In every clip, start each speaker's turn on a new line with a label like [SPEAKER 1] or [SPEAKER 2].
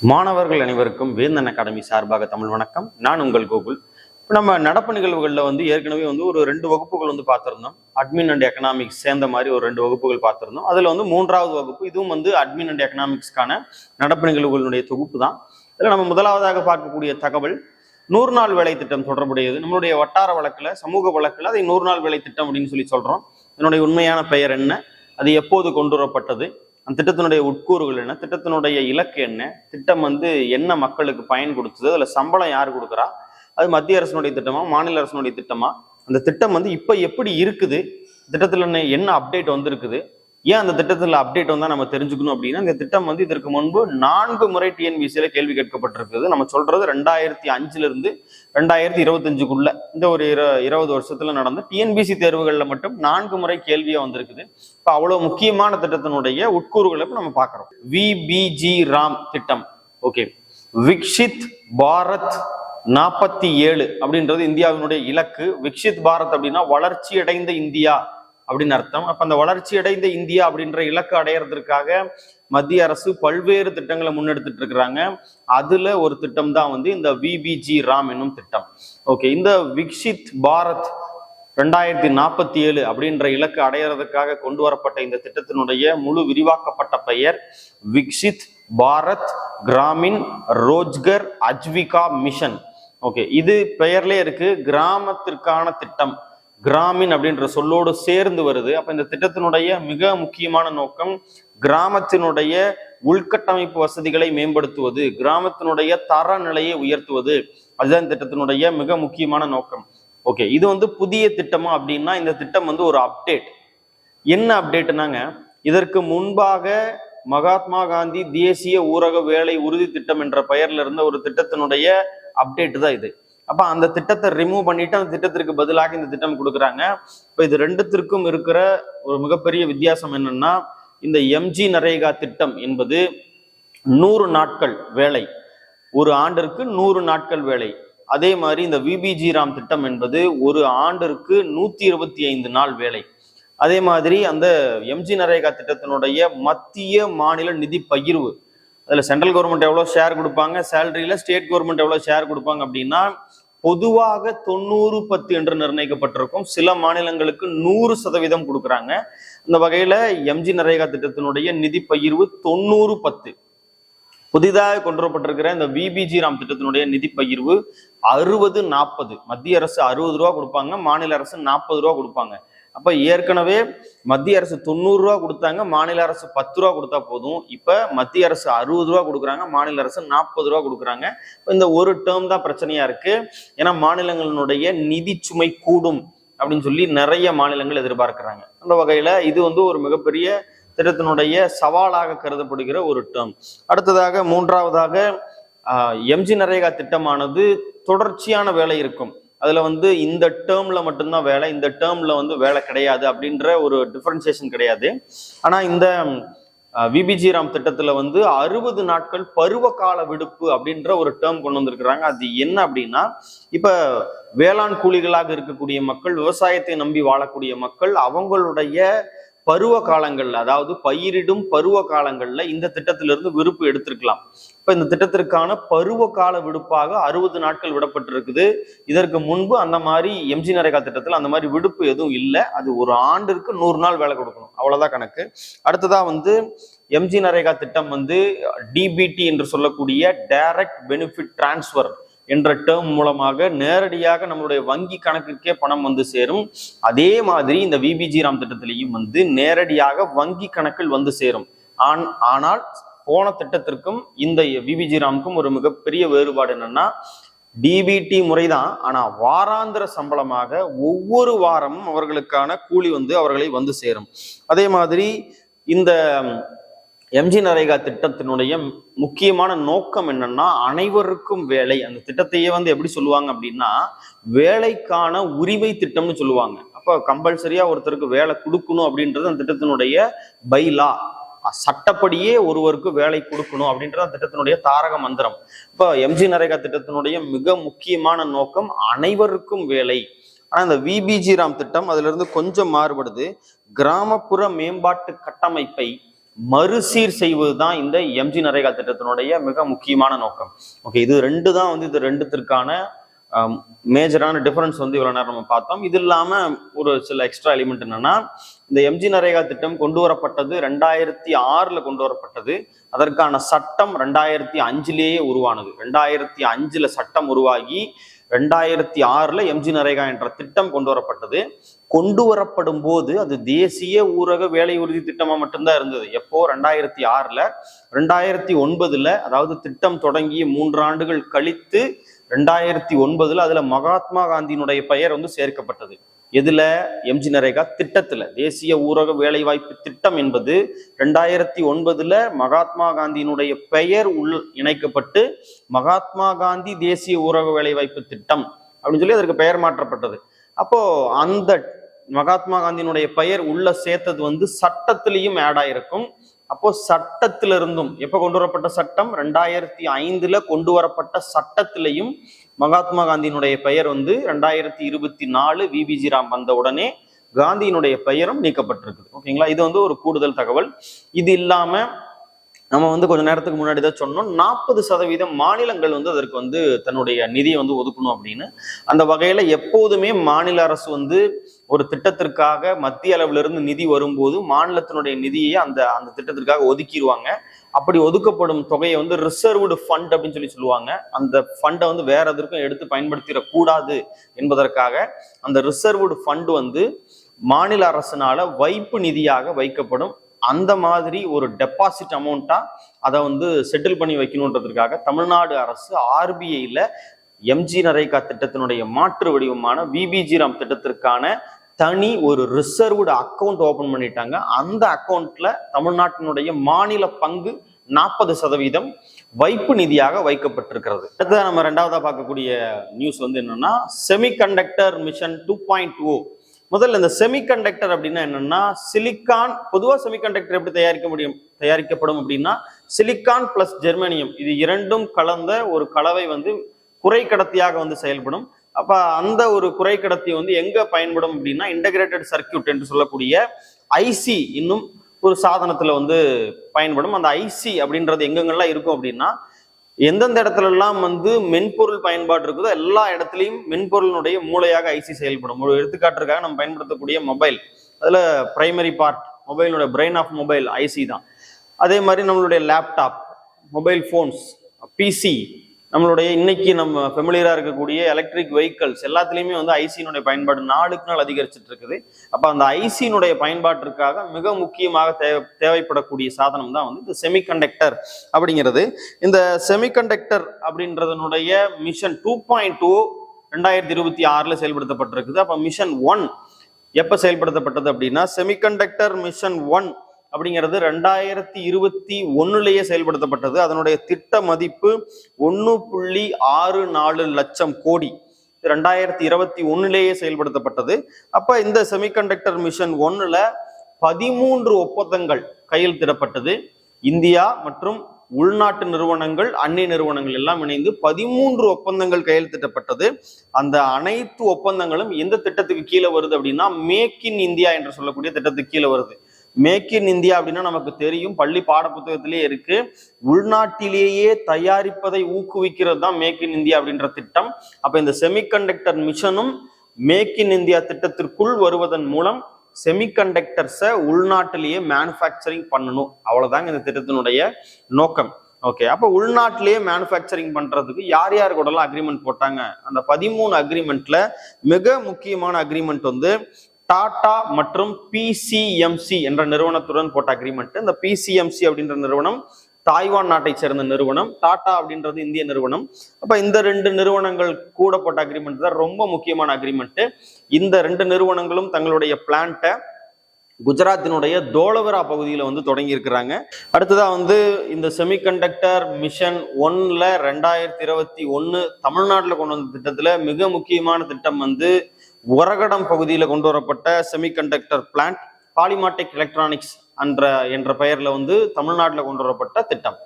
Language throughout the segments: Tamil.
[SPEAKER 1] மாணவர்கள் அனைவருக்கும் வேந்தன் அகாடமி சார்பாக தமிழ் வணக்கம். நான் உங்கள் கோகுல். இப்போ நம்ம நடப்பு நிகழ்வுகளில் ஏற்கனவே ஒரு 2 வகுப்புகள் பார்த்துருந்தோம். அட்மின் அண்ட் எக்கனாமிக்ஸ் சேர்ந்த மாதிரி ஒரு 2 வகுப்புகள் பார்த்துருந்தோம். அதில் 3வது வகுப்பு, இதுவும் அட்மின் அண்ட் எக்கனாமிக்ஸ்க்கான நடப்பு நிகழ்வுகளுடைய தொகுப்பு தான். இதில் நம்ம முதலாவதாக பார்க்கக்கூடிய தகவல் 100 நாள் வேலை திட்டம் தொடர்புடையது. நம்மளுடைய வட்டார வழக்கில், சமூக வழக்கில் அதை 100 நாள் வேலை திட்டம் அப்படின்னு சொல்றோம். இதனுடைய உண்மையான பெயர் என்ன, அது எப்போது கொண்டு வரப்பட்டது, அந்த திட்டத்தினுடைய உட்கூறுகள் என்ன, திட்டத்தினுடைய இலக்கு என்ன, திட்டம் என்ன மக்களுக்கு பயன் கொடுத்தது, அதுல சம்பளம் யார் கொடுக்குறா, அது மத்திய அரசினுடைய திட்டமா மாநில அரசினுடைய திட்டமா, அந்த திட்டம் இப்ப எப்படி இருக்குது, திட்டத்துல என்ன அப்டேட் வந்திருக்குது, ஏன் அந்த திட்டத்துல அப்டேட் வந்தா நம்ம தெரிஞ்சுக்கணும் அப்படின்னா, இந்த திட்டம் இதற்கு முன்பு 4 முறை டிஎன்பிசியில கேள்வி கேட்கப்பட்டிருக்குது. நம்ம சொல்றது 2005 இருந்து 2025க்குள்ள இந்த ஒரு 20 வருஷத்துல நடந்த டிஎன்பிசி தேர்வுகள்ல மட்டும் 4 முறை கேள்வியா வந்திருக்குது. இப்ப அவ்வளவு முக்கியமான திட்டத்தினுடைய உட்கூறுகளை நம்ம பார்க்கிறோம். விபிஜி ராம் திட்டம். ஓகே, விக்ஷித் பாரத் 47 அப்படின்றது இந்தியாவினுடைய இலக்கு. விக்ஷித் பாரத் அப்படின்னா வளர்ச்சி அடைந்த இந்தியா அப்படின்னு அர்த்தம். அப்ப அந்த வளர்ச்சி அடைந்த இந்தியா அப்படின்ற இலக்கு அடையிறதுக்காக மத்திய அரசு பல்வேறு திட்டங்களை முன்னெடுத்துட்டு இருக்கிறாங்க. அதுல ஒரு திட்டம் தான் இந்த விபிஜி ராம் என்னும் திட்டம். ஓகே, இந்த விக்ஷித் பாரத் 2047 அப்படின்ற இலக்கு அடையிறதுக்காக கொண்டு வரப்பட்ட இந்த திட்டத்தினுடைய முழு விரிவாக்கப்பட்ட பெயர் விக்ஷித் பாரத் கிராமின் ரோஜ்கர் அஜ்விகா மிஷன். ஓகே, இது பெயர்லயே இருக்கு, கிராமத்திற்கான திட்டம். கிராமின் அப்படின்ற சொல்லோடு சேர்ந்து வருது. அப்ப இந்த திட்டத்தினுடைய மிக முக்கியமான நோக்கம் கிராமத்தினுடைய உள்கட்டமைப்பு வசதிகளை மேம்படுத்துவது, கிராமத்தினுடைய தரநிலையை உயர்த்துவது. அதுதான் இந்த திட்டத்தினுடைய மிக முக்கியமான நோக்கம். ஓகே, இது புதிய திட்டமா அப்படின்னா, இந்த திட்டம் ஒரு அப்டேட். என்ன அப்டேட்னாங்க, இதற்கு முன்பாக மகாத்மா காந்தி தேசிய ஊரக வேலை உறுதி திட்டம் என்ற பெயர்ல இருந்த ஒரு திட்டத்தினுடைய அப்டேட் தான் இது. அப்ப அந்த திட்டத்தை ரிமூவ் பண்ணிட்டு அந்த திட்டத்திற்கு பதிலாக இந்த திட்டம் கொடுக்குறாங்க. இப்ப இது ரெண்டுத்திற்கும் இருக்கிற ஒரு மிகப்பெரிய வித்தியாசம் என்னன்னா, இந்த எம்ஜி நரேகா திட்டம் என்பது 100 நாட்கள் வேலை, ஒரு ஆண்டிற்கு 100 நாட்கள் வேலை. அதே மாதிரி இந்த விபிஜி ராம் திட்டம் என்பது ஒரு ஆண்டிற்கு 125 நாள் வேலை. அதே மாதிரி அந்த எம்ஜி நரேகா திட்டத்தினுடைய மத்திய மாநில நிதி பகிர்வு, அதுல சென்ட்ரல் கவர்மெண்ட் எவ்வளவு ஷேர் கொடுப்பாங்க, சேலரியில ஸ்டேட் கவர்மெண்ட் எவ்வளவு ஷேர் கொடுப்பாங்க அப்படின்னா, பொதுவாக 90-10 என்று நிர்ணயிக்கப்பட்டிருக்கும். சில மாநிலங்களுக்கு 100% கொடுக்குறாங்க. இந்த வகையில எம்ஜி நரேகா திட்டத்தினுடைய நிதி பகிர்வு 90-10. புதிதாக கொண்டு வரப்பட்டிருக்கிற இந்த விபிஜி ராம் திட்டத்தினுடைய நிதி பகிர்வு 60-40. மத்திய அரசு 60 ரூபா கொடுப்பாங்க, மாநில அரசு 40 ரூபா கொடுப்பாங்க. அப்ப ஏற்கனவே மத்திய அரசு 90 ரூபா கொடுத்தாங்க, மாநில அரசு 10 ரூபா கொடுத்தா போதும். இப்ப மத்திய அரசு 60 ரூபா கொடுக்குறாங்க, மாநில அரசு 40 ரூபா கொடுக்குறாங்க. இந்த ஒரு டேர்ம் தான் பிரச்சனையா இருக்கு. ஏன்னா மாநிலங்களுடைய நிதி சுமை கூடும் அப்படின்னு சொல்லி நிறைய மாநிலங்கள் எதிர்பார்க்கிறாங்க. அந்த வகையில இது ஒரு மிகப்பெரிய திட்டத்தினுடைய சவாலாக கருதப்படுகிற ஒரு டேர்ம். அடுத்ததாக 3வதாக எம்ஜி நரேகா திட்டமானது தொடர்ச்சியான வேலை இருக்கும். அதுல இந்த டேர்ம்ல மட்டும்தான் வேலை, இந்த டேர்ம்ல வேலை கிடையாது அப்படின்ற ஒரு டிஃபரன்சியேஷன் கிடையாது. ஆனா இந்த விபிஜி ராம் திட்டத்துல 60 நாட்கள் பருவகால விடுப்பு அப்படின்ற ஒரு டேர்ம் கொண்டு வந்திருக்கிறாங்க. அது என்ன அப்படின்னா, இப்ப வேளாண் கூலிகளாக இருக்கக்கூடிய மக்கள், விவசாயத்தை நம்பி வாழக்கூடிய மக்கள், அவங்களுடைய பருவ காலங்கள்ல, அதாவது பயிரிடும் பருவ காலங்கள்ல இந்த திட்டத்திலிருந்து விடுப்பு எடுத்திருக்கலாம். இப்ப இந்த திட்டத்திற்கான பருவ கால விடுப்பாக 60 நாட்கள் விடப்பட்டிருக்குது. இதற்கு முன்பு அந்த மாதிரி எம்ஜி நரேகா திட்டத்தில் அந்த மாதிரி விடுப்பு எதுவும் இல்லை. அது ஒரு ஆண்டிற்கு 100 நாள் வேலை கொடுக்கணும், அவ்வளவுதான் கணக்கு. அடுத்ததா எம்ஜி நரேகா திட்டம் டிபிடி என்று சொல்லக்கூடிய டைரக்ட் பெனிஃபிட் டிரான்ஸ்ஃபர் என்ற டேர்ம் மூலமாக நேரடியாக நம்மளுடைய வங்கி கணக்குக்கே பணம் சேரும். அதே மாதிரி இந்த விபிஜி ராம் திட்டத்திலையும் நேரடியாக வங்கி கணக்கில் சேரும். ஆனால் போன திட்டத்திற்கும் இந்த விபிஜி ராமுக்கும் ஒரு மிகப்பெரிய வேறுபாடு என்னன்னா, டிபிடி முறைதான், ஆனா வாராந்திர சம்பளமாக ஒவ்வொரு வாரமும் அவர்களுக்கான கூலி அவர்களை சேரும். அதே மாதிரி இந்த எம்ஜி நரேகா திட்டத்தினுடைய முக்கியமான நோக்கம் என்னன்னா, அனைவருக்கும் வேலை. அந்த திட்டத்தையே எப்படி சொல்லுவாங்க அப்படின்னா, வேலைக்கான உரிமை திட்டம்னு சொல்லுவாங்க. அப்ப கம்பல்சரியா ஒருத்தருக்கு வேலை கொடுக்கணும் அப்படின்றது அந்த திட்டத்தினுடைய பைலா, சட்டப்படியே ஒருவருக்கு வேலை கொடுக்கணும் அப்படின்றது அந்த திட்டத்தினுடைய தாரக மந்திரம். இப்ப எம்ஜி நரேகா திட்டத்தினுடைய மிக முக்கியமான நோக்கம் அனைவருக்கும் வேலை. ஆனா இந்த விபிஜி ராம் திட்டம் அதுல இருந்து கொஞ்சம் மாறுபடுது. கிராமப்புற மேம்பாட்டு கட்டமைப்பை மறுசீர் செய்வது தான் இந்த எம்ஜி நரேகா திட்டத்தினுடைய மிக முக்கியமான நோக்கம். ஓகே, இது ரெண்டு தான் வந்து இது ரெண்டுத்திற்கான மேஜரான டிஃபரன்ஸ் வந்து இவ்வளவு நேரம் நம்ம பார்த்தோம். இது இல்லாம ஒரு சில எக்ஸ்ட்ரா எலிமெண்ட் என்னன்னா, இந்த எம்ஜி நரேகா திட்டம் கொண்டு வரப்பட்டது 2006 கொண்டு வரப்பட்டது. அதற்கான சட்டம் 2005 உருவானது. 2005 சட்டம் உருவாகி 2006 எம்ஜி நரேகா என்ற திட்டம் கொண்டு வரப்பட்டது. கொண்டு வரப்படும் போது அது தேசிய ஊரக வேலை உறுதி திட்டமா மட்டும்தான் இருந்தது. எப்போ? 2006. 2009 அதாவது திட்டம் தொடங்கி 3 ஆண்டுகள் கழித்து 2009 அதுல மகாத்மா காந்தியினுடைய பெயர் வந்து சேர்க்கப்பட்டது. எதுல? எம்ஜி நரேகா திட்டத்துல. தேசிய ஊரக வேலை வாய்ப்பு திட்டம் என்பது 2009 மகாத்மா காந்தியினுடைய பெயர் இணைக்கப்பட்டு மகாத்மா காந்தி தேசிய ஊரக வேலை வாய்ப்பு திட்டம் அப்படின்னு சொல்லி அதற்கு பெயர் மாற்றப்பட்டது. அப்போ அந்த மகாத்மா காந்தியினுடைய பெயர் உள்ள சேர்த்தது வந்து சட்டத்திலையும் ஆட் ஆயிருக்கும். அப்போ சட்டத்திலிருந்தும் எப்ப கொண்டு வரப்பட்ட சட்டம்? 2005 கொண்டு வரப்பட்ட சட்டத்திலையும் மகாத்மா காந்தியினுடைய பெயர் வந்து 2024 விபிஜி ராம் வந்த உடனே காந்தியினுடைய பெயரும் நீக்கப்பட்டிருக்குது. ஓகேங்களா? இது வந்து ஒரு கூடுதல் தகவல். இது இல்லாம நம்ம வந்து கொஞ்ச நேரத்துக்கு முன்னாடி தான் சொன்னோம், 40% மாநிலங்கள் வந்து அதற்கு வந்து தன்னுடைய நிதியை வந்து ஒதுக்கணும் அப்படின்னு. அந்த வகையில எப்போதுமே மாநில அரசு வந்து ஒரு திட்டத்திற்காக மத்திய அளவிலிருந்து நிதி வரும்போது மாநிலத்தினுடைய நிதியை அந்த அந்த திட்டத்திற்காக ஒதுக்கிடுவாங்க. அப்படி ஒதுக்கப்படும் தொகையை வந்து ரிசர்வ்டு ஃபண்ட் அப்படின்னு சொல்லுவாங்க. அந்த ஃபண்டை வந்து வேற எதற்கும் எடுத்து பயன்படுத்திடக்கூடாது என்பதற்காக அந்த ரிசர்வ்டு ஃபண்ட் வந்து மாநில அரசினால வைப்பு நிதியாக வைக்கப்படும். அந்த மாதிரி ஒரு டெபாசிட் அமௌண்ட்டா அதை வந்து செட்டில் பண்ணி வைக்கணுன்றதுக்காக தமிழ்நாடு அரசு ஆர்பிஐல எம்ஜி நரேகா திட்டத்தினுடைய மாற்று வடிவமான விபிஜி ராம் திட்டத்திற்கான தனி ஒரு ரிசர்வ்டு அக்கௌண்ட் ஓபன் பண்ணிட்டாங்க. அந்த அக்கௌண்ட்ல தமிழ்நாட்டினுடைய மாநில பங்கு 40% வைப்பு நிதியாக வைக்கப்பட்டிருக்கிறது. அடுத்தது நம்ம ரெண்டாவதா பார்க்கக்கூடிய நியூஸ் வந்து என்னன்னா, செமிகண்டக்டர் மிஷன் 2.0. முதல்ல இந்த செமிகண்டக்டர் அப்படின்னா என்னன்னா, சிலிக்கான். பொதுவா செமிகண்டக்டர் எப்படி தயாரிக்கப்படும் அப்படின்னா, சிலிக்கான் பிளஸ் ஜெர்மனியம் இது இரண்டும் கலந்த ஒரு கலவை வந்து குறைக்கடத்தியாக வந்து செயல்படும். அப்ப அந்த ஒரு குறைக்கடத்தி வந்து எங்க பயன்படும் அப்படின்னா, இன்டகிரேட்டட் சர்க்கியூட் என்று சொல்லக்கூடிய ஐசி இன்னும் ஒரு சாதனத்துல வந்து பயன்படும். அந்த ஐசி அப்படின்றது எங்கெங்கெல்லாம் இருக்கும் அப்படின்னா, எந்தெந்த இடத்துல எல்லாம் வந்து மென்பொருள் பயன்பாடு இருக்குதோ எல்லா இடத்துலையும் மென்பொருளினுடைய மூளையாக ஐசி செயல்படும். ஒரு எடுத்துக்காட்டுக்காக நம்ம பயன்படுத்தக்கூடிய மொபைல், அதுல பிரைமரி பார்ட் மொபைலோட பிரெயின் ஆஃப் மொபைல் ஐசி தான். அதே மாதிரி நம்மளுடைய லேப்டாப், மொபைல் போன்ஸ், பிசி, நம்மளுடைய இன்னைக்கு நம்ம ஃபெமிலியரா இருக்கக்கூடிய எலக்ட்ரிக் வெஹிக்கல்ஸ் எல்லாத்துலேயுமே வந்து ஐசியினுடைய பயன்பாடு நாளுக்கு நாள் அதிகரிச்சுட்டு இருக்குது. அப்போ அந்த ஐசியினுடைய பயன்பாட்டிற்காக மிக முக்கியமாக தேவைப்படக்கூடிய சாதனம் தான் வந்து இந்த செமிகண்டக்டர் அப்படிங்கிறது. இந்த செமிகண்டக்டர் அப்படின்றதனுடைய மிஷன் 2.0 2026 செயல்படுத்தப்பட்டிருக்குது. அப்போ மிஷன் 1 எப்போ செயல்படுத்தப்பட்டது அப்படின்னா, செமிகண்டக்டர் மிஷன் 1 அப்படிங்கிறது 2021 செயல்படுத்தப்பட்டது. அதனுடைய திட்ட மதிப்பு 1.64 லட்சம் கோடி. 2021 செயல்படுத்தப்பட்டது. அப்ப இந்த செமிகண்டக்டர் மிஷன் 1 13 ஒப்பந்தங்கள் கையெழுத்திடப்பட்டது. இந்தியா மற்றும் உள்நாட்டு நிறுவனங்கள், அந்நிய நிறுவனங்கள் எல்லாம் இணைந்து 13 ஒப்பந்தங்கள் கையெழுத்திடப்பட்டது. அந்த அனைத்து ஒப்பந்தங்களும் எந்த திட்டத்துக்கு கீழே வருது அப்படின்னா, மேக் இன் இந்தியா என்று சொல்லக்கூடிய திட்டத்துக்கு கீழே வருது. மேக் இன் இந்தியா அப்படின்னா நமக்கு தெரியும், பள்ளி பாட புத்தகத்திலேயே இருக்கு. உள்நாட்டிலேயே தயாரிப்பதை ஊக்குவிக்கிறது தான் மேக் இன் இந்தியா அப்படின்ற திட்டம். அப்ப இந்த செமிகண்டக்டர் மிஷனும் மேக் இன் இந்தியா திட்டத்திற்குள் வருவதன் மூலம் செமிகண்டக்டர்ஸை உள்நாட்டிலேயே மேனுஃபேக்சரிங் பண்ணணும், அவ்வளவுதாங்க இந்த திட்டத்தினுடைய நோக்கம். ஓகே, அப்ப உள்நாட்டிலேயே மேனுஃபேக்சரிங் பண்றதுக்கு யார் யார் கூடலாம் அக்ரிமெண்ட் போட்டாங்க? அந்த 13 அக்ரிமெண்ட்ல மிக முக்கியமான அக்ரிமெண்ட் வந்து டாடா மற்றும் பிசிஎம்சி என்ற நிறுவனத்துடன் போட்ட அக்ரிமெண்ட். இந்த பிசிஎம்சி அப்படின்ற நிறுவனம் தாய்வான் நாட்டை சேர்ந்த நிறுவனம், டாடா அப்படின்றது இந்திய நிறுவனம். அப்ப இந்த 2 நிறுவனங்கள் கூட போட்ட அக்ரிமெண்ட் தான் ரொம்ப முக்கியமான அக்ரிமெண்ட். இந்த 2 நிறுவனங்களும் தங்களுடைய பிளான்ட்டை குஜராத்தினுடைய தோலவரா பகுதியில வந்து தொடங்கி இருக்கிறாங்க. அடுத்ததா வந்து இந்த செமிகண்டக்டர் மிஷன் 1 2021 தமிழ்நாட்டில் கொண்டு வந்த திட்டத்துல மிக முக்கியமான திட்டம் வந்து ஒரகடம் பகுதியில கொண்டு வரப்பட்ட செமிகண்டக்டர் பிளான்ட், பாலிமாட்டிக் எலக்ட்ரானிக்ஸ் என்ற பெயர்ல வந்து தமிழ்நாட்டில் கொண்டு வரப்பட்ட திட்டம்.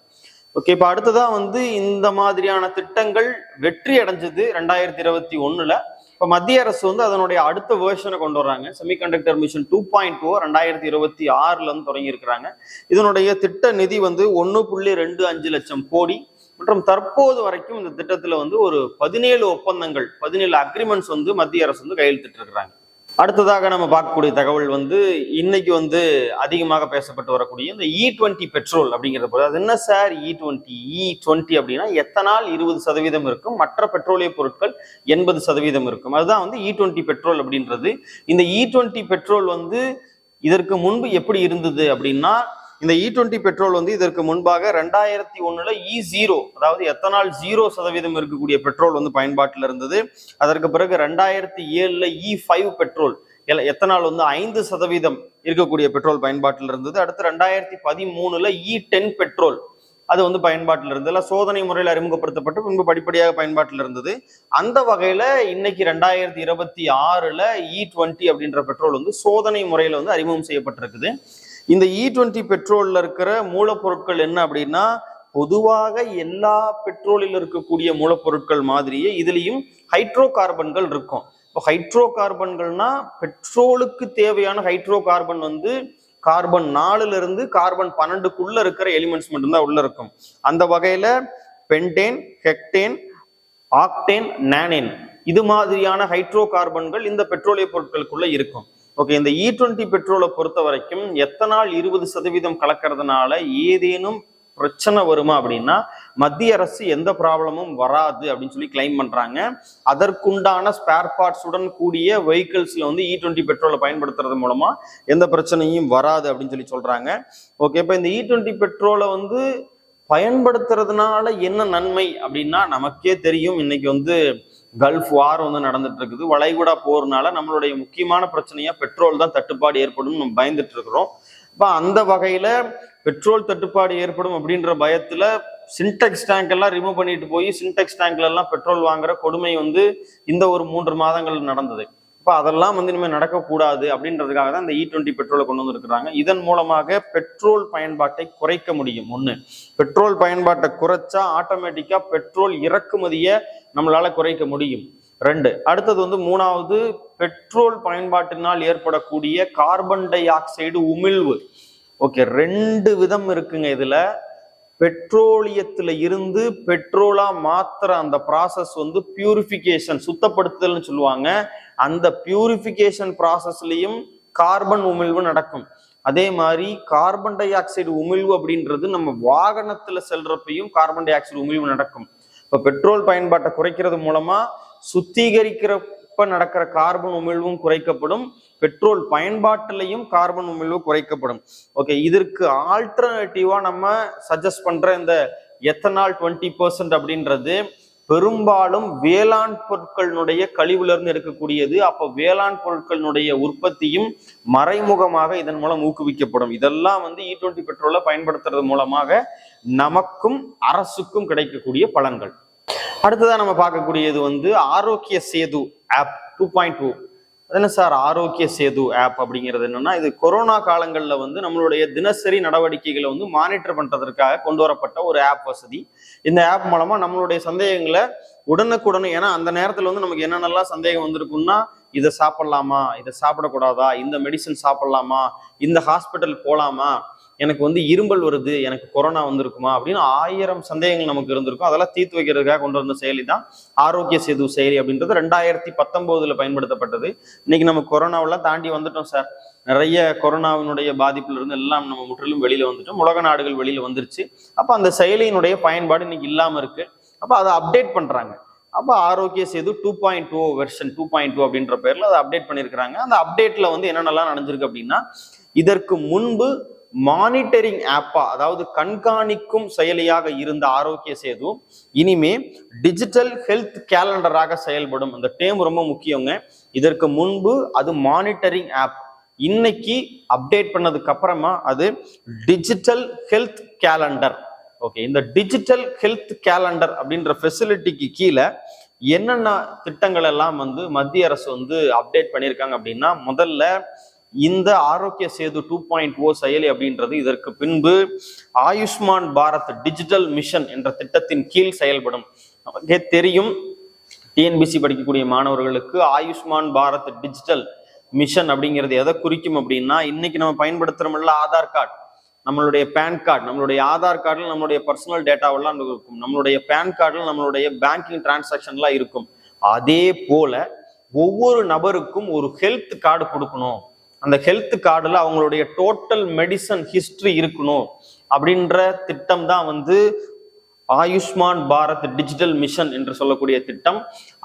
[SPEAKER 1] ஓகே, இப்ப அடுத்ததா வந்து இந்த மாதிரியான திட்டங்கள் வெற்றி அடைஞ்சது 2021. இப்ப மத்திய அரசு வந்து அதனுடைய அடுத்த வேர்ஷனை கொண்டு வர்றாங்க. செமிகண்டக்டர் மிஷன் 2.0 2026 இருந்து தொடங்கி இருக்கிறாங்க. இதனுடைய திட்ட நிதி வந்து 1.25 லட்சம் கோடி மற்றும் தற்போது வரைக்கும் இந்த திட்டத்துல வந்து ஒரு 17 ஒப்பந்தங்கள் 17 அக்ரிமெண்ட்ஸ் வந்து மத்திய அரசு வந்து கையெழுத்திட்டு இருக்கிறாங்க. அடுத்ததாக நம்ம பார்க்கக்கூடிய தகவல் வந்து இன்னைக்கு வந்து அதிகமாக பேசப்பட்டு வரக்கூடிய இந்த E20 பெட்ரோல் அப்படிங்கிற போது, அது என்ன சார் E20 அப்படின்னா எத்தனால் 20% இருக்கும், மற்ற பெட்ரோலிய பொருட்கள் 80% இருக்கும். அதுதான் வந்து E20 பெட்ரோல் அப்படின்றது. இந்த E20 பெட்ரோல் வந்து இதற்கு முன்பு எப்படி இருந்தது அப்படின்னா, இந்த E20 பெட்ரோல் வந்து இதற்கு முன்பாக 2001 E0 அதாவது எத்தனால் 0% இருக்கக்கூடிய பெட்ரோல் வந்து பயன்பாட்டில் இருந்தது. அதற்கு பிறகு 2007 E5 பெட்ரோல் எத்தனால் வந்து 5% இருக்கக்கூடிய பெட்ரோல் பயன்பாட்டில் இருந்தது. அடுத்து 2013 E10 பெட்ரோல் அது வந்து பயன்பாட்டில் இருந்தது. சோதனை முறையில் அறிமுகப்படுத்தப்பட்டு பின்பு படிப்படியாக பயன்பாட்டில் இருந்தது. அந்த வகையில இன்னைக்கு 2026 E20 அப்படின்ற பெட்ரோல் வந்து சோதனை முறையில வந்து அறிமுகம் செய்யப்பட்டிருக்குது. இந்த E20 பெட்ரோல்ல இருக்கிற மூலப்பொருட்கள் என்ன அப்படின்னா, பொதுவாக எல்லா பெட்ரோலில் இருக்கக்கூடிய மூலப்பொருட்கள் மாதிரியே இதுலயும் ஹைட்ரோ கார்பன்கள் இருக்கும். இப்போ ஹைட்ரோ கார்பன்கள்னா பெட்ரோலுக்கு தேவையான ஹைட்ரோ கார்பன் வந்து கார்பன் 4 இருந்து கார்பன் 12க்குள்ள இருக்கிற எலிமெண்ட்ஸ் மட்டும்தான் உள்ள இருக்கும். அந்த வகையில பென்டேன், ஹெக்டேன், ஆக்டேன், நானேன் இது மாதிரியான ஹைட்ரோ கார்பன்கள் இந்த பெட்ரோலிய பொருட்களுக்குள்ள இருக்கும். ஓகே, இந்த E20 பெட்ரோலை பொறுத்த வரைக்கும் எத்தனால் 20% கலக்கிறதுனால ஏதேனும் பிரச்சனை வருமா அப்படின்னா, மத்திய அரசு எந்த ப்ராப்ளமும் வராது அப்படின்னு சொல்லி கிளைம் பண்றாங்க. அதற்குண்டான ஸ்பேர் பார்ட்ஸுடன் கூடிய வெஹிக்கிள்ஸ்ல வந்து E20 பெட்ரோலை பயன்படுத்துறது மூலமா எந்த பிரச்சனையும் வராது அப்படின்னு சொல்லி சொல்றாங்க. ஓகே, இப்ப இந்த E20 பெட்ரோலை வந்து பயன்படுத்துறதுனால என்ன நன்மை அப்படின்னா, நமக்கே தெரியும் இன்னைக்கு வந்து கல்ஃப் வார் வந்து நடந்துட்டு இருக்குது. வளைகுடா போறதுனால நம்மளுடைய முக்கியமான பிரச்சனையா பெட்ரோல் தான் தட்டுப்பாடு ஏற்படும் நம்ம பயந்துட்டு இருக்கிறோம். இப்ப அந்த வகையில பெட்ரோல் தட்டுப்பாடு ஏற்படும் அப்படின்ற பயத்துல சின்டெக்ஸ் டேங்க் எல்லாம் ரிமூவ் பண்ணிட்டு போய் சின்டெக்ஸ் டேங்க்ல எல்லாம் பெட்ரோல் வாங்குற கொடுமை வந்து இந்த ஒரு 3 மாதங்கள் நடந்தது. இப்ப அதெல்லாம் வந்து இனிமேல் நடக்கக்கூடாது அப்படின்றதுக்காக தான் இந்த E20 பெட்ரோலை கொண்டு வந்துருக்கிறாங்க. இதன் மூலமாக பெட்ரோல் பயன்பாட்டை குறைக்க முடியும். ஒண்ணு, பெட்ரோல் பயன்பாட்டை குறைச்சா ஆட்டோமேட்டிக்கா பெட்ரோல் இறக்குமதியை நம்மளால குறைக்க முடியும். 2, அடுத்தது வந்து 3வது, பெட்ரோல் பயன்பாட்டினால் ஏற்படக்கூடிய கார்பன் டை ஆக்சைடு உமிழ்வு. ஓகே, 2 விதம் இருக்குங்க இதுல. பெட்ரோலியத்துல இருந்து பெட்ரோலா மாத்திர அந்த ப்ராசஸ் வந்து பியூரிஃபிகேஷன், சுத்தப்படுத்துதல்னு சொல்லுவாங்க. அந்த பியூரிஃபிகேஷன் ப்ராசஸ்லயும் கார்பன் உமிழ்வு நடக்கும். அதே மாதிரி கார்பன் டை ஆக்சைடு உமிழ்வு அப்படின்றது நம்ம வாகனத்துல செல்றப்பையும் கார்பன் டை ஆக்சைடு உமிழ்வு நடக்கும். இப்ப பெட்ரோல் பயன்பாட்டை குறைக்கிறது மூலமா சுத்திகரிக்கிறப்ப நடக்கிற கார்பன் உமிழ்வும் குறைக்கப்படும், பெட்ரோல் பயன்பாட்டிலையும் கார்பன் உமிழ்வு குறைக்கப்படும். ஓகே, இதற்கு ஆல்டர்னேட்டிவா நம்ம சஜஸ்ட் பண்ற இந்த எத்தனால் 20% அப்படின்றது பெரும்பாலும் வேளாண் பொருட்களினுடைய கழிவுல இருந்து எடுக்கக்கூடியது. அப்ப வேளாண் பொருட்களினுடைய உற்பத்தியும் மறைமுகமாக இதன் மூலம் ஊக்குவிக்கப்படும். இதெல்லாம் வந்து E20 பெட்ரோலை பயன்படுத்துறது மூலமாக நமக்கும் அரசுக்கும் கிடைக்கக்கூடிய பலன்கள். அடுத்ததான் நம்ம பார்க்கக்கூடியது வந்து ஆரோக்கிய சேது ஆப் 2.0. என்ன சார் ஆரோக்கிய சேது ஆப் அப்படிங்கிறது என்னன்னா, இது கொரோனா காலங்கள்ல வந்து நம்மளுடைய தினசரி நடவடிக்கைகளை வந்து மானிட்டர் பண்றதற்காக கொண்டு வரப்பட்ட ஒரு ஆப் வசதி. இந்த ஆப் மூலமா நம்மளுடைய சந்தேகங்களை உடனுக்குடன், ஏன்னா அந்த நேரத்துல வந்து நமக்கு என்னென்னலாம் சந்தேகம் வந்திருக்கும்னா, இதை சாப்பிடலாமா, இதை சாப்பிடக்கூடாதா, இந்த மெடிசன் சாப்பிடலாமா, இந்த ஹாஸ்பிட்டல் போலாமா, எனக்கு வந்து இரும்பல் வருது, எனக்கு கொரோனா வந்திருக்குமா அப்படின்னு 1000 சந்தேகங்கள் நமக்கு இருந்திருக்கும். அதெல்லாம் தீர்த்து வைக்கிறதுக்காக கொண்டு வந்த செயலி தான் ஆரோக்கிய சேது செயலி அப்படின்றது. 2019 பயன்படுத்தப்பட்டது. இன்னைக்கு நம்ம கொரோனாவெல்லாம் தாண்டி வந்துட்டோம் சார். நிறைய கொரோனாவினுடைய பாதிப்புல இருந்து எல்லாம் நம்ம முற்றிலும் வெளியில வந்துட்டோம். உலக நாடுகள் வெளியில வந்துருச்சு. அப்ப அந்த செயலியினுடைய பயன்பாடு இன்னைக்கு இல்லாம இருக்கு. அப்ப அதை அப்டேட் பண்றாங்க. அப்ப ஆரோக்கிய சேது 2.0 வெர்ஷன் 2.0 அப்படின்ற பேர்ல அதை அப்டேட் பண்ணியிருக்கிறாங்க. அந்த அப்டேட்ல வந்து என்னென்னலாம் நடந்திருக்கு அப்படின்னா, இதற்கு முன்பு மானிட்டரிங் ஆப்பா, அதாவது கண்காணிக்கும் செயலியாக இருந்த ஆரோக்கிய சேது இனிமே டிஜிட்டல் ஹெல்த் கேலண்டராக செயல்படும். அந்த டேம் ரொம்ப முக்கியங்க. இதற்கு முன்பு அது மானிட்டரிங் ஆப், இன்னைக்கு அப்டேட் பண்ணதுக்கு அப்புறமா அது டிஜிட்டல் ஹெல்த் கேலண்டர். ஓகே, இந்த டிஜிட்டல் ஹெல்த் கேலண்டர் அப்படின்ற ஃபெசிலிட்டிக்கு கீழே என்னென்ன திட்டங்கள் எல்லாம் வந்து மத்திய அரசு வந்து அப்டேட் பண்ணியிருக்காங்க அப்படின்னா, முதல்ல இந்த ஆரோக்கிய சேது 2.0 செயலி அப்படின்றது இதற்கு பின்பு ஆயுஷ்மான் பாரத் டிஜிட்டல் மிஷன் என்ற திட்டத்தின் கீழ் செயல்படும். நமக்கே தெரியும், டிஎன்பிசி படிக்கக்கூடிய மாணவர்களுக்கு ஆயுஷ்மான் பாரத் டிஜிட்டல் மிஷன் அப்படிங்கிறது எதை குறிக்கும் அப்படின்னா, இன்னைக்கு நம்ம பயன்படுத்துறோம்ல ஆதார் கார்டு, நம்மளுடைய பேன் கார்டு, நம்மளுடைய ஆதார் கார்டில் நம்மளுடைய பர்சனல் டேட்டாவெல்லாம் இருக்கும், நம்மளுடைய பேன் கார்டில் நம்மளுடைய பேங்கிங் டிரான்சாக்ஷன்லாம் இருக்கும். அதே போல ஒவ்வொரு நபருக்கும் ஒரு ஹெல்த் கார்டு கொடுக்கணும். அந்த ஹெல்த் கார்டுல அவங்களுடைய டோட்டல் மெடிசன் ஹிஸ்டரி இருக்கணும் அப்படின்ற திட்டம் தான் வந்து ஆயுஷ்மான் பாரத் டிஜிட்டல் மிஷன் என்று சொல்லக்கூடிய திட்டம்.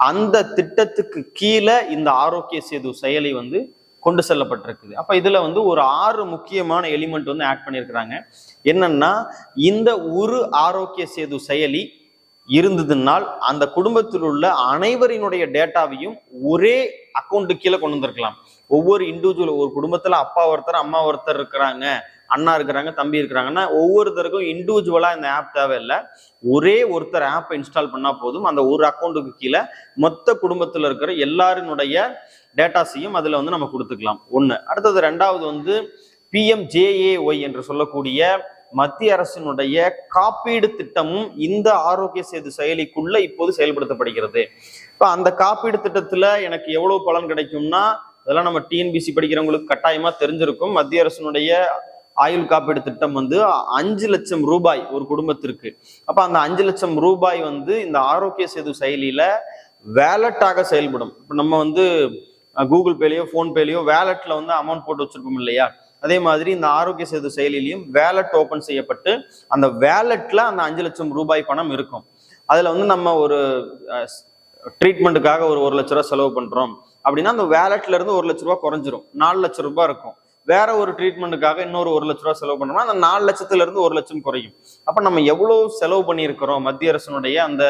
[SPEAKER 1] அந்த திட்டத்துக்கு கீழே இந்த ஆரோக்கிய சேது செயலி வந்து கொண்டு செல்லப்பட்டிருக்குது. அப்ப இதுல வந்து ஒரு 6 முக்கியமான எலிமெண்ட் வந்து ஆட் பண்ணியிருக்கிறாங்க. என்னன்னா, இந்த ஒரு ஆரோக்கிய சேது செயலி இருந்ததுனால் அந்த குடும்பத்தில் உள்ள அனைவரினுடைய டேட்டாவையும் ஒரே அக்கௌண்ட்டு கீழே கொண்டு வந்திருக்கலாம். ஒவ்வொரு இண்டிவிஜுவல், ஒரு குடும்பத்துல அப்பா ஒருத்தர் அம்மா ஒருத்தர் இருக்கிறாங்க, அண்ணா இருக்கிறாங்க, தம்பி இருக்கிறாங்கன்னா ஒவ்வொருத்தருக்கும் இண்டிவிஜுவலா இந்த ஆப் தேவையில்லை. ஒரே ஒருத்தர் ஆப்பை இன்ஸ்டால் பண்ணா போதும். அந்த ஒரு அக்கௌண்ட்டுக்கு கீழே மொத்த குடும்பத்துல இருக்கிற எல்லாருடைய டேட்டாஸையும் அதுல வந்து நம்ம கொடுத்துக்கலாம். ஒண்ணு. அடுத்தது ரெண்டாவது வந்து PMJAY என்று சொல்லக்கூடிய மத்திய அரசினுடைய காப்பீடு திட்டமும் இந்த ஆரோக்கிய சேது செயலிக்குள்ள இப்போது செயல்படுத்தப்படுகிறது. இப்ப அந்த காப்பீடு திட்டத்துல எனக்கு எவ்வளவு பலன் கிடைக்கும்னா, அதெல்லாம் நம்ம டிஎன்பிசி படிக்கிறவங்களுக்கு கட்டாயமா தெரிஞ்சிருக்கும். மத்திய அரசினுடைய ஆயுள் காப்பீடு திட்டம் வந்து 5 லட்சம் ரூபாய் ஒரு குடும்பத்திற்கு. அப்ப அந்த 5 லட்சம் ரூபாய் வந்து இந்த ஆரோக்கிய சேது செயலியில வேலட்டாக செயல்படும். இப்ப நம்ம வந்து கூகுள் பேலயோ போன்பேலயோ வேலட்ல வந்து அமௌண்ட் போட்டு வச்சிருப்போம் இல்லையா, அதே மாதிரி இந்த ஆரோக்கிய சேது செயலிலையும் வேலட் ஓபன் செய்யப்பட்டு அந்த வேலட்ல அந்த 5 லட்சம் ரூபாய் பணம் இருக்கும். அதுல வந்து நம்ம ஒரு ட்ரீட்மெண்ட்டுக்காக ஒரு 1 லட்ச ரூபாய் செலவு பண்றோம் அப்படின்னா அந்த வேலட்ல இருந்து 1 லட்ச ரூபாய் குறைஞ்சிரும், 4 லட்சம் ரூபாய் இருக்கும். வேற ஒரு ட்ரீட்மெண்ட்டுக்காக இன்னொரு 1 லட்ச ரூபாய் செலவு பண்றோம்னா அந்த 4 லட்சத்துல இருந்து 1 லட்சம் குறையும். அப்ப நம்ம எவ்வளவு செலவு பண்ணியிருக்கிறோம், மத்திய அரசினுடைய அந்த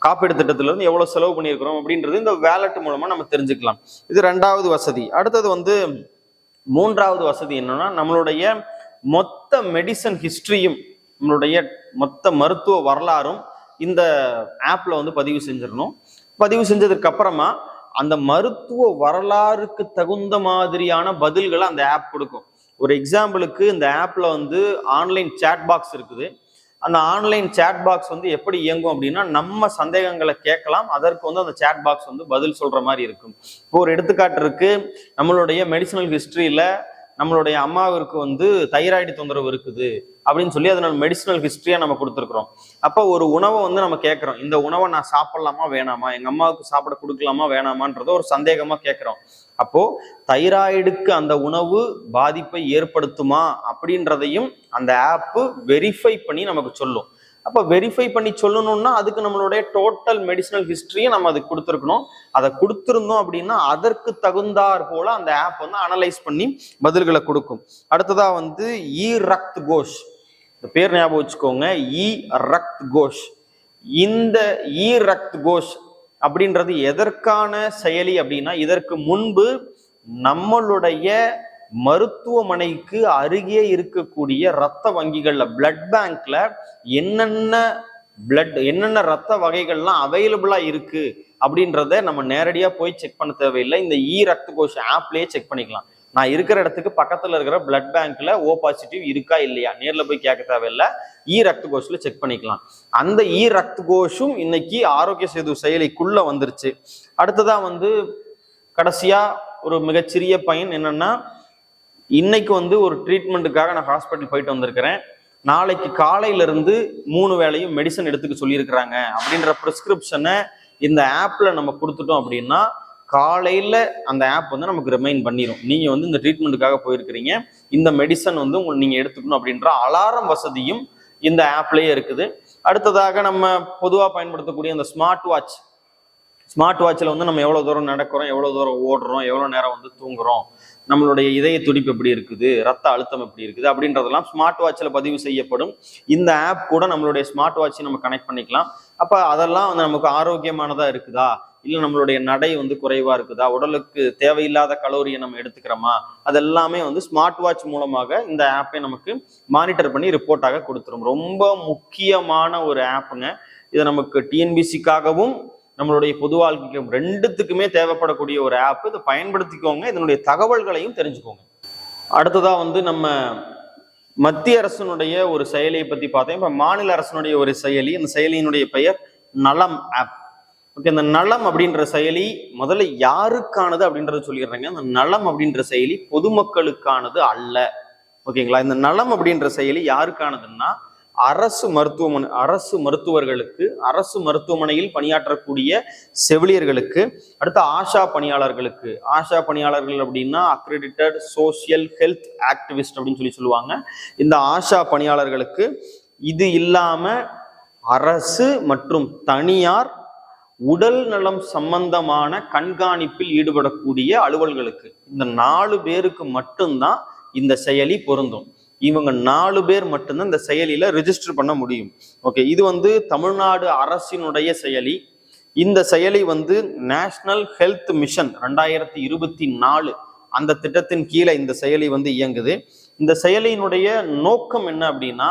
[SPEAKER 1] காப்பீடு திட்டத்துல இருந்து எவ்வளவு செலவு பண்ணியிருக்கிறோம் அப்படின்றது இந்த வேலட் மூலமா நம்ம தெரிஞ்சுக்கலாம். இது 2வது வசதி. அடுத்தது வந்து 3வது வசதி என்னன்னா, நம்மளுடைய மொத்த மெடிசன் ஹிஸ்டரியும் நம்மளுடைய மொத்த மருத்துவ வரலாறும் இந்த ஆப்ல வந்து பதிவு செஞ்சிடணும். பதிவு செஞ்சதுக்கு அப்புறமா அந்த மருத்துவ வரலாறுக்கு தகுந்த மாதிரியான பதில்களை அந்த ஆப் கொடுக்கும். ஒரு எக்ஸாம்பிளுக்கு இந்த ஆப்ல வந்து ஆன்லைன் சேட் பாக்ஸ் இருக்குது. அந்த ஆன்லைன் சேட் பாக்ஸ் வந்து எப்படி இயங்கும் அப்படின்னா, நம்ம சந்தேகங்களை கேட்கலாம், அதற்கு வந்து அந்த சேட் பாக்ஸ் வந்து பதில் சொல்ற மாதிரி இருக்கும். இப்போ ஒரு எடுத்துக்காட்டு இருக்கு, நம்மளுடைய மெடிசனல் ஹிஸ்டரியில நம்மளுடைய அம்மாவிற்கு வந்து தைராய்டு தொந்தரவு இருக்குது அப்படின்னு சொல்லி அதனால மெடிசனல் ஹிஸ்டரியா நம்ம கொடுத்துருக்குறோம். அப்போ ஒரு உணவை வந்து நம்ம கேட்கிறோம், இந்த உணவை நான் சாப்பிடலாமா வேணாமா, எங்க அம்மாவுக்கு சாப்பிட கொடுக்கலாமா வேணாமான்றத ஒரு சந்தேகமா கேட்கிறோம். அப்போ தைராய்டுக்கு அந்த உணவு பாதிப்பை ஏற்படுத்துமா அப்படின்றதையும் அந்த ஆப் வெரிஃபை பண்ணி நமக்கு சொல்லும். அப்ப வெரிஃபை பண்ணி சொல்லணும்னா அதுக்கு நம்மளுடைய டோட்டல் மெடிசனல் ஹிஸ்டரியை நம்ம அதுக்கு கொடுத்துருக்கணும். அதை கொடுத்துருந்தோம் அப்படின்னா அதற்கு தகுந்தாற் போல அந்த ஆப் வந்து அனலைஸ் பண்ணி பதில்களை கொடுக்கும். அடுத்ததா வந்து ரக்த் கோஷ், இந்த பேர் ஞாபகம் வச்சுக்கோங்க, ரக்த் கோஷ். இந்த ரக்த் கோஷ் அப்படின்றது எதற்கான செயலி அப்படின்னா, இதற்கு முன்பு நம்மளுடைய மருத்துவமனைக்கு அருகே இருக்கக்கூடிய இரத்த வங்கிகள்ல, பிளட் பேங்க்ல என்னென்ன ரத்த வகைகள்லாம் அவைலபிளா இருக்கு அப்படின்றத நம்ம நேரடியா போய் செக் பண்ண தேவையில்லை. இந்த ரக்த் கோஷ் ஆப்லயே செக் பண்ணிக்கலாம். நான் இருக்கிற இடத்துக்கு பக்கத்துல இருக்கிற பிளட் பேங்க்ல O பாசிட்டிவ் இருக்கா இல்லையா நேர்ல போய் கேட்க தேவையில்லை, ரக்த் கோஷ்ல செக் பண்ணிக்கலாம். அந்த ரக்த் கோஷும் இன்னைக்கு ஆரோக்கிய சேது செயலிக்குள்ள வந்துருச்சு. அடுத்ததா வந்து கடைசியா ஒரு மிகச்சிறிய பயன் என்னன்னா, இன்னைக்கு வந்து ஒரு ட்ரீட்மெண்ட்டுக்காக நான் ஹாஸ்பிட்டல் போயிட்டு வந்திருக்கிறேன், நாளைக்கு காலையில இருந்து 3 வேளையும் மெடிசன் எடுத்துக்க சொல்லியிருக்கிறாங்க அப்படின்ற ப்ரிஸ்கிரிப்ஷனை இந்த ஆப்ல நம்ம கொடுத்துட்டோம் அப்படின்னா காலையில அந்த ஆப் வந்து நமக்கு ரிமைண்ட் பண்ணிடும், நீங்க வந்து இந்த ட்ரீட்மெண்ட்டுக்காக போயிருக்கிறீங்க, இந்த மெடிசன் வந்து நீங்க எடுத்துக்கணும் அப்படின்ற அலாரம் வசதியும் இந்த ஆப்லயே இருக்குது. அடுத்ததாக நம்ம பொதுவாக பயன்படுத்தக்கூடிய அந்த ஸ்மார்ட் வாட்சில் வந்து நம்ம எவ்வளோ தூரம் நடக்கிறோம், எவ்வளோ தூரம் ஓடுறோம், எவ்வளோ நேரம் வந்து தூங்குறோம், நம்மளுடைய இதய துடிப்பு எப்படி இருக்குது, ரத்த அழுத்தம் எப்படி இருக்குது அப்படின்றதெல்லாம் ஸ்மார்ட் வாட்சில் பதிவு செய்யப்படும். இந்த ஆப் கூட நம்மளுடைய ஸ்மார்ட் வாட்சை நம்ம கனெக்ட் பண்ணிக்கலாம். அப்போ அதெல்லாம் வந்து நமக்கு ஆரோக்கியமானதாக இருக்குதா, இல்லை நம்மளுடைய நடை வந்து குறைவாக இருக்குதா, உடலுக்கு தேவையில்லாத கலோரியை நம்ம எடுத்துக்கிறோமா, அதெல்லாமே வந்து ஸ்மார்ட் வாட்ச் மூலமாக இந்த ஆப்பை நமக்கு மானிட்டர் பண்ணி ரிப்போர்ட்டாக கொடுத்துரும். ரொம்ப முக்கியமான ஒரு ஆப்புங்க. இதை நமக்கு டிஎன்பிசிக்காகவும் நம்மளுடைய பொது வாழ்க்கைக்கு ரெண்டுத்துக்குமே தேவைப்படக்கூடிய ஒரு ஆப். இதை பயன்படுத்திக்கோங்க, இதனுடைய தகவல்களையும் தெரிஞ்சுக்கோங்க. அடுத்ததா வந்து நம்ம மத்திய அரசினுடைய ஒரு செயலியை பத்தி பார்த்தோம். இப்ப மாநில அரசினுடைய ஒரு செயலி, இந்த செயலியினுடைய பெயர் நலம் ஆப். ஓகே, இந்த நலம் அப்படின்ற செயலி முதல்ல யாருக்கானது அப்படின்றத சொல்லிடுறேங்க. இந்த நலம் அப்படின்ற செயலி பொதுமக்களுக்கானது அல்ல. ஓகேங்களா? இந்த நலம் அப்படின்ற செயலி யாருக்கானதுன்னா அரசு மருத்துவர்களுக்கு, அரசு மருத்துவமனையில் பணியாற்றக்கூடிய செவிலியர்களுக்கு, அடுத்த ஆஷா பணியாளர்களுக்கு. ஆஷா பணியாளர்கள் அப்படின்னா அக்ரெடிட்டட் சோசியல் ஹெல்த் ஆக்டிவிஸ்ட் அப்படின்னு சொல்லுவாங்க. இந்த ஆஷா பணியாளர்களுக்கு, இது இல்லாம அரசு மற்றும் தனியார் உடல் நலம் சம்பந்தமான கண்காணிப்பில் ஈடுபடக்கூடிய அலுவல்களுக்கு, இந்த 4 பேருக்கு மட்டும்தான் இந்த செயலி பொருந்தும். இவங்க 4 பேர் மட்டும்தான் இந்த செயலியில ரெஜிஸ்டர் பண்ண முடியும். ஓகே, இது தமிழ்நாடு அரசினுடைய செயலி. இந்த செயலி நேஷனல் ஹெல்த் மிஷன் 2024 அந்த திட்டத்தின் கீழே இந்த செயலி இயங்குது. இந்த செயலியினுடைய நோக்கம் என்ன அப்படின்னா,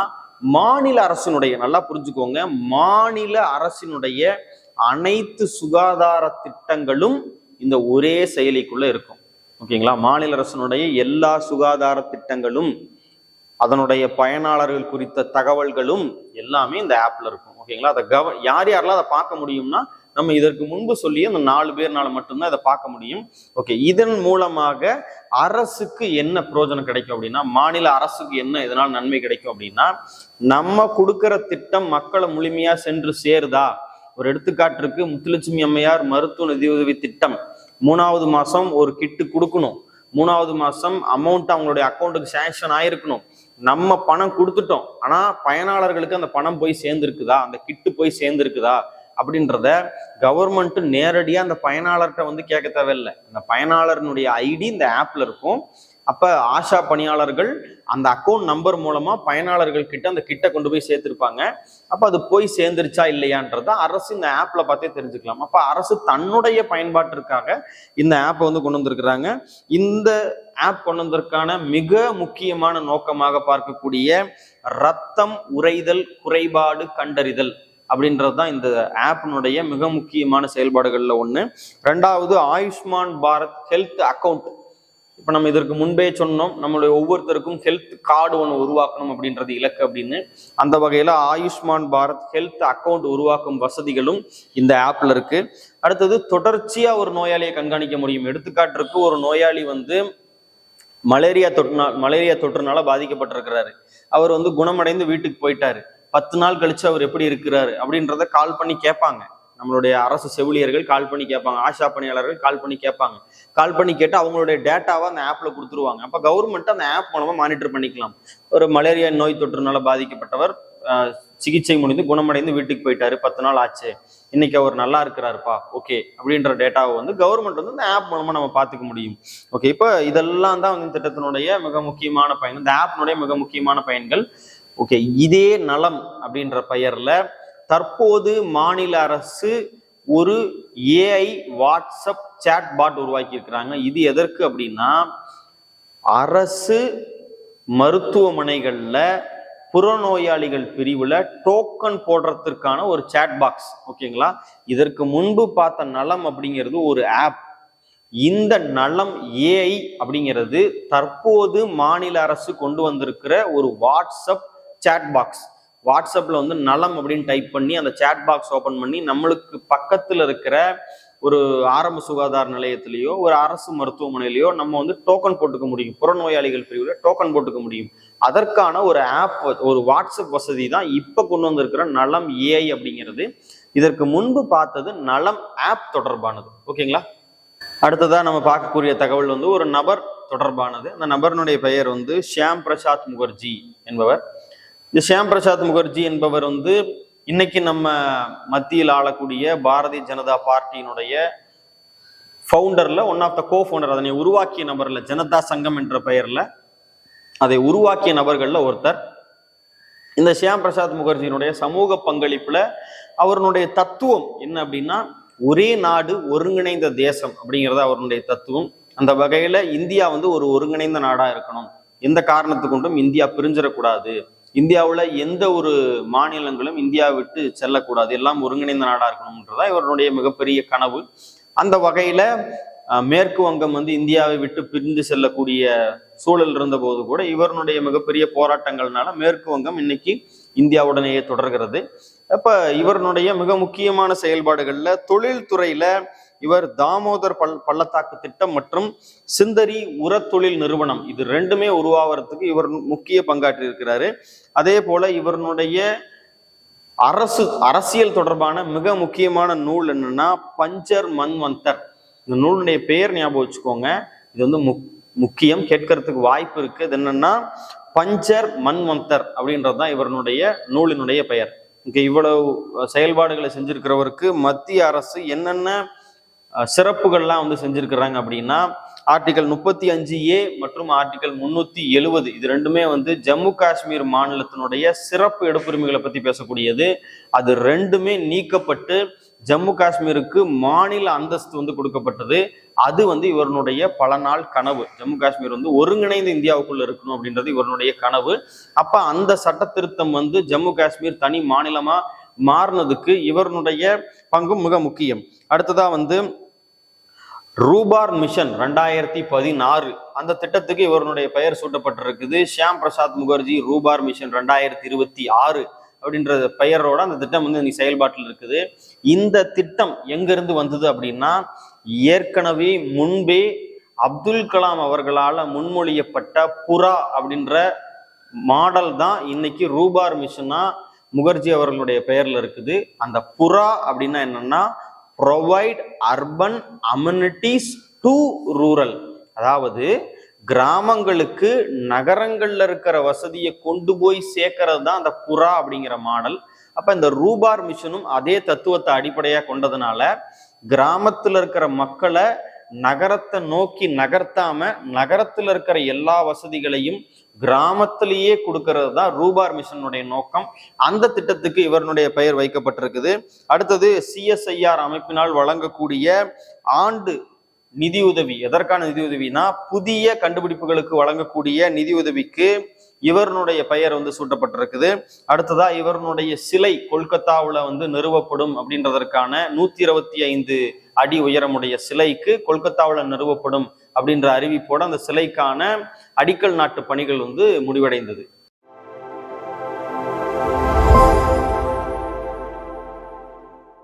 [SPEAKER 1] மாநில அரசினுடைய, நல்லா புரிஞ்சுக்கோங்க, மாநில அரசினுடைய அனைத்து சுகாதார திட்டங்களும் இந்த ஒரே செயலிக்குள்ள இருக்கும். ஓகேங்களா? மாநில அரசினுடைய எல்லா சுகாதார திட்டங்களும், அதனுடைய பயனாளர்கள் குறித்த தகவல்களும் எல்லாமே இந்த ஆப்ல இருக்கும். ஓகேங்களா? அதை யார் யாரெல்லாம் அதை பார்க்க முடியும்னா, நம்ம இதற்கு முன்பு சொல்லி அந்த 4 பேர்னால மட்டும்தான் அதை பார்க்க முடியும். ஓகே, இதன் மூலமாக அரசுக்கு என்ன பிரயோஜனம் கிடைக்கும் அப்படின்னா, மாநில அரசுக்கு என்ன இதனால் நன்மை கிடைக்கும் அப்படின்னா, நம்ம கொடுக்கிற திட்டம் மக்களை முழுமையா சென்று சேருதா? ஒரு எடுத்துக்காட்டுக்கு, முத்துலட்சுமி அம்மையார் மருத்துவ நிதியுதவி திட்டம் 3வது மாசம் ஒரு கிட்டு கொடுக்கணும். 3வது மாசம் அமௌண்ட் அவங்களுடைய அக்கௌண்ட்டுக்கு சேங்ஷன் ஆயிருக்கணும். நம்ம பணம் கொடுத்துட்டோம், ஆனா பயனாளர்களுக்கு அந்த பணம் போய் சேர்ந்துருக்குதா, அந்த கிட்டு போய் சேர்ந்துருக்குதா அப்படின்றத கவர்மெண்ட் நேரடியா அந்த பயனாளர்கிட்ட கேட்க தேவையில்லை. அந்த பயனாளர்னுடைய ஐடி இந்த ஆப்ல இருக்கும். அப்ப ஆஷா பணியாளர்கள் அந்த அக்கௌண்ட் நம்பர் மூலமா பயனாளர்கள் கிட்ட அந்த கிட்ட கொண்டு போய் சேர்த்திருப்பாங்க. அப்ப அது போய் சேர்ந்துருச்சா இல்லையான்றத அரசு இந்த ஆப்ல பார்த்தே தெரிஞ்சுக்கலாம். அப்ப அரசு தன்னுடைய பயன்பாட்டிற்காக இந்த ஆப் கொண்டு வந்திருக்கிறாங்க. இந்த ஆப் கொண்டு வந்ததற்கான மிக முக்கியமான நோக்கமாக பார்க்கக்கூடிய ரத்தம் உறைதல் குறைபாடு கண்டறிதல் அப்படின்றதுதான் இந்த ஆப்னுடைய மிக முக்கியமான செயல்பாடுகள்ல ஒண்ணு. 2வது ஆயுஷ்மான் பாரத் ஹெல்த் அக்கௌண்ட். இப்ப நம்ம இதற்கு முன்பே சொன்னோம், நம்மளுடைய ஒவ்வொருத்தருக்கும் ஹெல்த் கார்டு ஒன்று உருவாக்கணும் அப்படின்றது இலக்கு அப்படின்னு. அந்த வகையில ஆயுஷ்மான் பாரத் ஹெல்த் அக்கௌண்ட் உருவாக்கும் வசதிகளும் இந்த ஆப்ல இருக்கு. அடுத்தது தொடர்ச்சியா ஒரு நோயாளியை கண்காணிக்க முடியும். எடுத்துக்காட்டுக்கு, ஒரு நோயாளி மலேரியா தொற்றுனால பாதிக்கப்பட்டிருக்கிறாரு. அவர் குணமடைந்து வீட்டுக்கு போயிட்டாரு. 10 நாள் கழிச்சு அவர் எப்படி இருக்கிறாரு அப்படின்றத கால் பண்ணி கேட்பாங்க. நம்மளுடைய அரசு செவிலியர்கள் கால் பண்ணி கேட்பாங்க, ஆஷா பணியாளர்கள் கால் பண்ணி கேட்பாங்க. கால் பண்ணி கேட்டு அவங்களுடைய டேட்டாவை அந்த ஆப்ல கொடுத்துருவாங்க. அப்ப கவர்மெண்ட் அந்த ஆப் மூலமா மானிட்டர் பண்ணிக்கலாம். ஒரு மலேரியா நோய் தொற்றுனால பாதிக்கப்பட்டவர் சிகிச்சை முடிந்து குணமடைந்து வீட்டுக்கு போயிட்டாரு, 10 நாள் ஆச்சு, இன்னைக்கு அவர் நல்லா இருக்கிறாருப்பா, ஓகே அப்படின்ற டேட்டாவை கவர்மெண்ட் இந்த ஆப் மூலமா நம்ம பார்த்துக்க முடியும். ஓகே, இப்போ இதெல்லாம் தான் இந்த திட்டத்தினுடைய மிக முக்கியமான பயன், இந்த ஆப்னுடைய மிக முக்கியமான பயன்கள். ஓகே, இதே நலம் அப்படின்ற பெயர்ல தற்போது மாநில அரசு ஒரு ஏஐ வாட்ஸ்அப் சாட் பாட் உருவாக்கி இருக்கிறாங்க. இது எதற்கு அப்படின்னா, அரசு மருத்துவமனைகள்ல புறநோயாளிகள் பிரிவுல டோக்கன் போடுறதுக்கான ஒரு சாட் பாக்ஸ். ஓகேங்களா? இதற்கு முன்பு பார்த்த நலம் அப்படிங்கிறது ஒரு ஆப். இந்த நலம் ஏஐ அப்படிங்கிறது தற்போது மாநில அரசு கொண்டு வந்திருக்கிற ஒரு வாட்ஸ்அப் சாட் பாக்ஸ். வாட்ஸ்அப்ல நலம் அப்படின்னு டைப் பண்ணி அந்த சாட் பாக்ஸ் ஓபன் பண்ணி நம்மளுக்கு பக்கத்துல இருக்கிற ஒரு ஆரம்ப சுகாதார நிலையத்திலேயோ ஒரு அரசு மருத்துவமனையிலையோ நம்ம டோக்கன் போட்டுக்க முடியும். புறநோயாளிகள் பிரிவுல டோக்கன் போட்டுக்க முடியும். அதற்கான ஒரு ஆப், ஒரு வாட்ஸ்அப் வசதி தான் இப்ப கொண்டு வந்திருக்கிற நலம் ஏஐ அப்படிங்கிறது. இதற்கு முன்பு பார்த்தது நலம் ஆப் தொடர்பானது. ஓகேங்களா? அடுத்ததா நம்ம பார்க்கக்கூடிய தகவல் ஒரு நபர் தொடர்பானது. அந்த நபருடைய பெயர் ஷியாம் பிரசாத் முகர்ஜி என்பவர். இந்த ஷியாம் பிரசாத் முகர்ஜி என்பவர் இன்னைக்கு நம்ம மத்தியில் ஆளக்கூடிய பாரதிய ஜனதா பார்ட்டியினுடைய ஃபவுண்டர்ல one of the co founder, அதனை உருவாக்கிய நபர்ல, ஜனதா சங்கம் என்ற பெயர்ல அதை உருவாக்கிய நபர்கள்ல ஒருத்தர். இந்த ஷியாம் பிரசாத் முகர்ஜியினுடைய சமூக பங்களிப்புல அவருடைய தத்துவம் என்ன அப்படின்னா, ஒரே நாடு ஒருங்கிணைந்த தேசம் அப்படிங்கிறது அவருடைய தத்துவம். அந்த வகையில இந்தியா ஒரு ஒருங்கிணைந்த நாடா இருக்கணும், எந்த காரணத்து கொண்டும் இந்தியா பிரிஞ்சிடக்கூடாது, இந்தியாவுல எந்த ஒரு மாநிலங்களும் இந்தியாவை விட்டு செல்லக்கூடாது, எல்லாம் ஒருங்கிணைந்த நாடா இருக்கணும்ன்றதா இவருடைய மிகப்பெரிய கனவு. அந்த வகையில மேற்கு வங்கம் இந்தியாவை விட்டு பிரிந்து செல்லக்கூடிய சூழல் இருந்த போது கூட இவருடைய மிகப்பெரிய போராட்டங்கள்னால மேற்கு வங்கம் இன்னைக்கு இந்தியாவுடனேயே தொடர்கிறது. அப்ப இவருடைய மிக முக்கியமான செயல்பாடுகள்ல தொழில்துறையில இவர் தாமோதர் பள்ளத்தாக்கு திட்டம் மற்றும் சிந்தரி உர தொழில் நிறுவனம் இது ரெண்டுமே உருவாகிறதுக்கு இவர் முக்கிய பங்காற்றி இருக்கிறாரு. அதே போல இவருடைய அரசியல் தொடர்பான மிக முக்கியமான நூல் என்னன்னா பஞ்சர் மன்வந்தர். இந்த நூலுடைய பெயர் ஞாபகம் வச்சுக்கோங்க, இது வந்து முக்கியம், கேட்கறதுக்கு வாய்ப்பு இருக்கு. இது என்னன்னா பஞ்சர் மன்வந்தர் அப்படின்றதுதான் இவருடைய நூலினுடைய பெயர். இங்க இவ்வளவு செயல்பாடுகளை செஞ்சிருக்கிறவருக்கு மத்திய அரசு என்னென்ன சிறப்புகள்லாம் வந்து செஞ்சிருக்கிறாங்க அப்படின்னா, ஆர்டிகல் 35A மற்றும் ஆர்டிகல் 370 இது ரெண்டுமே வந்து ஜம்மு காஷ்மீர் மாநிலத்தினுடைய சிறப்பு எடுப்புரிமைகளை பத்தி பேசக்கூடியது. அது ரெண்டுமே நீக்கப்பட்டு ஜம்மு காஷ்மீருக்கு மாநில அந்தஸ்து வந்து கொடுக்கப்பட்டது. அது வந்து இவருடைய பல நாள் கனவு. ஜம்மு காஷ்மீர் வந்து ஒருங்கிணைந்த இந்தியாவுக்குள்ள இருக்கணும் அப்படின்றது இவருடைய கனவு. அப்ப அந்த சட்ட திருத்தம் வந்து ஜம்மு காஷ்மீர் தனி மாநிலமா மாறினதுக்கு இவருடைய பங்கும் மிக முக்கியம். அடுத்ததா வந்து ரூபார் மிஷன் 2016 அந்த திட்டத்துக்கு இவருடைய பெயர் சூட்டப்பட்டிருக்குது. ஷியாம் பிரசாத் முகர்ஜி ரூபார் மிஷன் 2026 அப்படின்ற பெயரோட அந்த திட்டம் வந்து இன்னைக்கு செயல்பாட்டில் இருக்குது. இந்த திட்டம் எங்கிருந்து வந்தது அப்படின்னா, ஏற்கனவே முன்பே அப்துல் கலாம் அவர்களால் முன்மொழியப்பட்ட புறா அப்படின்ற மாடல் தான் இன்னைக்கு ரூபார் மிஷனா முகர்ஜி அவர்களுடைய பெயர்ல இருக்குது. அந்த புறா அப்படின்னா என்னன்னா provide urban amenities to rural, அதாவது கிராமங்களுக்கு நகரங்கள்ல இருக்கிற வசதியை கொண்டு போய் சேர்க்கறது தான் அந்த புறா அப்படிங்கிற மாடல். அப்ப இந்த ரூபார் மிஷனும் அதே தத்துவத்தை அடிப்படையா கொண்டதுனால கிராமத்துல இருக்கிற மக்களை நகரத்தை நோக்கி நகர்த்தாம நகரத்துல இருக்கிற எல்லா வசதிகளையும் கிராமத்திலேயே கொடுக்கறது தான் ரூபார் மிஷனுடைய நோக்கம். அந்த திட்டத்துக்கு இவருடைய பெயர் வைக்கப்பட்டிருக்குது. அடுத்தது CSIR அமைப்பினால் வழங்கக்கூடிய ஆண்டு நிதியுதவி. எதற்கான நிதியுதவினா புதிய கண்டுபிடிப்புகளுக்கு வழங்கக்கூடிய நிதியுதவிக்கு இவருடைய பெயர் வந்து சூட்டப்பட்டிருக்குது. அடுத்ததா இவருடைய சிலை கொல்கத்தாவுல வந்து நிறுவப்படும் அப்படின்றதற்கான 125 அடி உயரமுடைய சிலைக்கு கொல்கத்தாவுல நிறுவப்படும் அப்படின்ற அறிவிப்போட அந்த சிலைக்கான அடிக்கல் நாட்டு பணிகள் வந்து முடிவடைந்தது.